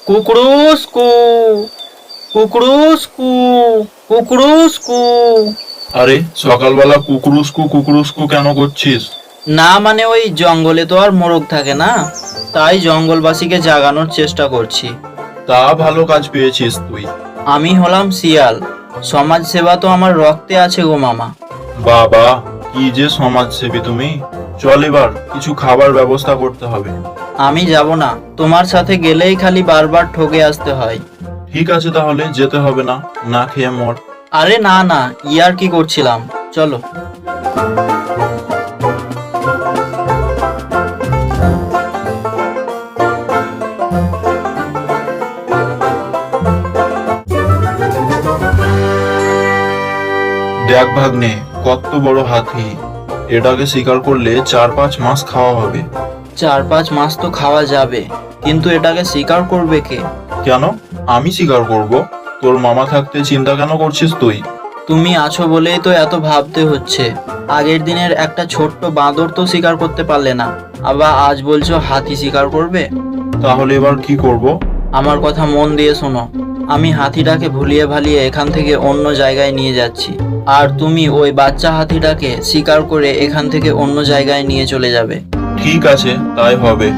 কুকুরুসকু, কুকুরুসকু, কুকুরুসকু। আরে সকালবেলা কুকুরুসকু কুকুরুসকু কেন করছিস? না মানে ওই জঙ্গলে তো আর মোরগ থাকে না, তাই জঙ্গলবাসীকে জাগানোর চেষ্টা করছি। তা ভালো কাজ পেয়েছিস তুই। আমি হলাম শিয়াল, সমাজ সেবা তো আমার রক্তে আছে গো মামা। বাবা, কি যে সমাজসেবী তুমি। চল এবার কিছু খাবার ব্যবস্থা করতে হবে। আমি যাব না, তোমার সাথে গেলেই খালি বারবার ঠকে আসতে হয়। ঠিক আছে তাহলে যেতে হবে না, না খেয়ে মর। আরে না না, ইয়ার কি করছিলাম, চলো। দেখ ভাগ্নে, কত বড় হাতি। এটাকে শিকার করলে 4-5 মাস খাওয়া হবে। 4-5 মাস তো খাওয়া যাবে, কিন্তু এটাকে শিকার করবে কে? কেন আমি শিকার করব? তোর মামা থাকতে চিন্তা কেন করছিস তুই? তুমি আছো বলেই তো এত ভাবতে হচ্ছে। আগের দিনের একটা ছোট্ট বাঁদর তো শিকার করতে পারলে না, আবার আজ বলছো হাতি শিকার করবে। তাহলে এবার কি করব? আমার কথা মন দিয়ে শোনো, আমি হাতিটাকে ভুলিয়ে ভালিয়ে এখান থেকে অন্য জায়গায় নিয়ে যাচ্ছি, আর তুমি ওই বাচ্চা হাতিটাকে শিকার করে এখান থেকে অন্য জায়গায় নিয়ে চলে যাবে। ঠিক আছে, তাই হবে।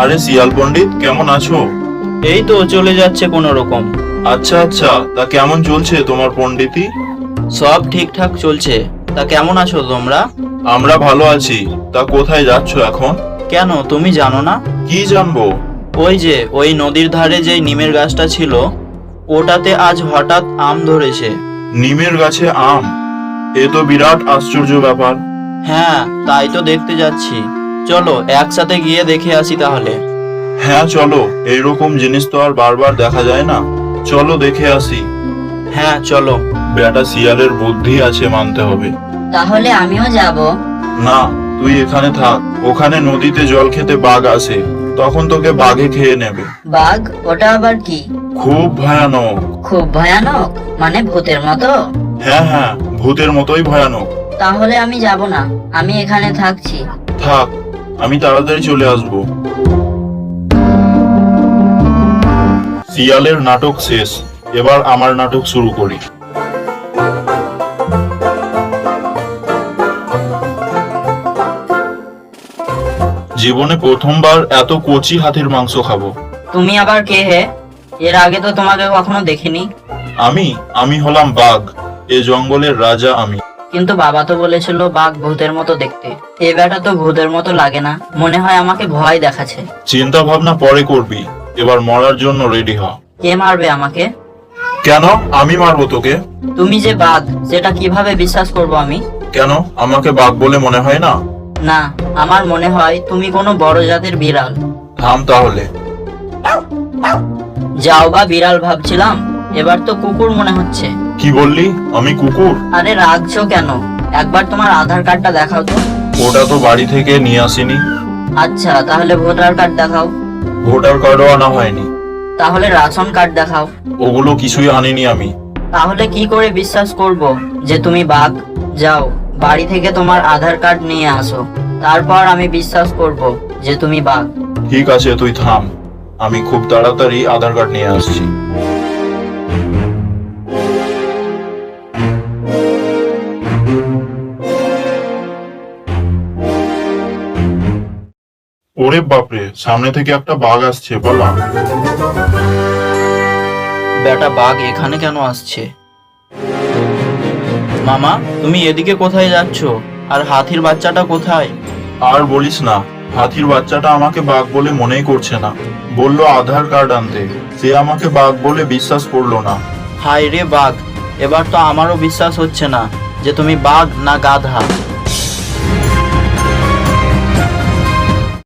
আরে শিয়াল পণ্ডিত, কেমন আছো? এই তো চলে যাচ্ছে কোনো রকম। আচ্ছা আচ্ছা, তা কেমন চলছে তোমার পণ্ডিতি? সব ঠিকঠাক চলছে। তা কেমন আছো তোমরা? আমরা ভালো আছি। তা কোথায় যাচ্ছ এখন? কেন তুমি জানো না? কি জানবো? ওই যে ওই নদীর ধারে যে নিমের গাছটা ছিল, ওটাতে আজ হঠাৎ আম ধরেছে। নিমের গাছে আম? এ তো বিরাট আশ্চর্য ব্যাপার। হ্যাঁ, তাই তো দেখতে যাচ্ছি। চলো একসাথে গিয়ে দেখে আসি তাহলে। হ্যাঁ চলো, এইরকম জিনিস তো আর বারবার দেখা যায় না। চলো দেখে আসি। হ্যাঁ চলো। বেটা শিয়ালের বুদ্ধি আছে মানতে হবে। তাহলে আমিও যাব। না, তুই এখানে থাক। ওখানে নদীতে জল খেতে বাঘ আসে, তখন তোকে বাঘে খেয়ে নেবে। বাঘ? ওটা আবার কি? খুব ভয়ানক। খুব ভয়ানক? মানে ভূতের মতো? হ্যাঁ হ্যাঁ, ভূতের মতোই ভয়ানক। তাহলে আমি যাব না, আমি এখানে থাকছি। থাক, আমি তাড়াতাড়ি চলে আসবো। শিয়ালের নাটক শেষ, এবার আমার নাটক শুরু করি। জীবনে প্রথমবার এত কচি হাতির মাংস খাবো। তুমি আবার কে হে? এর আগে তো তোমাকে কখনো দেখিনি। আমি হলাম বাঘ, এ জঙ্গলের রাজা আমি। কিন্তু বাবা তো বলেছিল বাঘ ভূতের মতো দেখতে। এ বেটা তো ভূতের মতো লাগে না, মনে হয় আমাকে ভয় দেখাচ্ছে। চিন্তা ভাবনা পরে করবি, এবার মরার জন্য রেডি হ। কে মারবে আমাকে? কেন আমি মারবো তোকে? তুমি যে বাঘ সেটা কিভাবে বিশ্বাস করব আমি? কেন আমাকে বাঘ বলে মনে হয় না? না, আমার মনে হয় তুমি কোনো বড় জাতের বিড়াল। থাম তাহলে। যাও বা বিড়াল ভাবছিলাম, এবার তো কুকুর মনে হচ্ছে। কি বললি? আমি কুকুর? আরে রাগছো কেন? একবার তোমার আধার কার্ডটা দেখাও তো। ওটা তো বাড়ি থেকে নিয়ে আসিনি। আচ্ছা, তাহলে ভোটার কার্ড দেখাও। ভোটার কার্ডও আনা হয়নি। তাহলে রেশন কার্ড দেখাও। ওগুলো কিছুই আনিনি আমি। তাহলে কি করে বিশ্বাস করব যে তুমি বাঘ? যাও বাড়ি থেকে তোমার আধার কার্ড নিয়ে আসো, তারপর আমি বিশ্বাস করব যে তুমি বাঘ। ঠিক আছে, তুই থাম, আমি খুব তাড়াতাড়ি আধার কার্ড নিয়ে আসছি। ওরে বাপরে, সামনে থেকে একটা বাঘ আসছে, বলা। বেটা বাঘ এখানে কেন আসছে? মামা, তুমি এদিকে কোথায় যাচ্ছ? আর হাতির বাচ্চাটা কোথায়? আর বলিস না, হাতির বাচ্চাটা আমাকে বাঘ বলে মনেই করছে না। বললো আধার কার্ড আনতে, সে আমাকে বাঘ বলে বিশ্বাস করলো না। হায় রে বাঘ, এবার তো আমারও বিশ্বাস হচ্ছে না যে তুমি বাঘ না গাধা।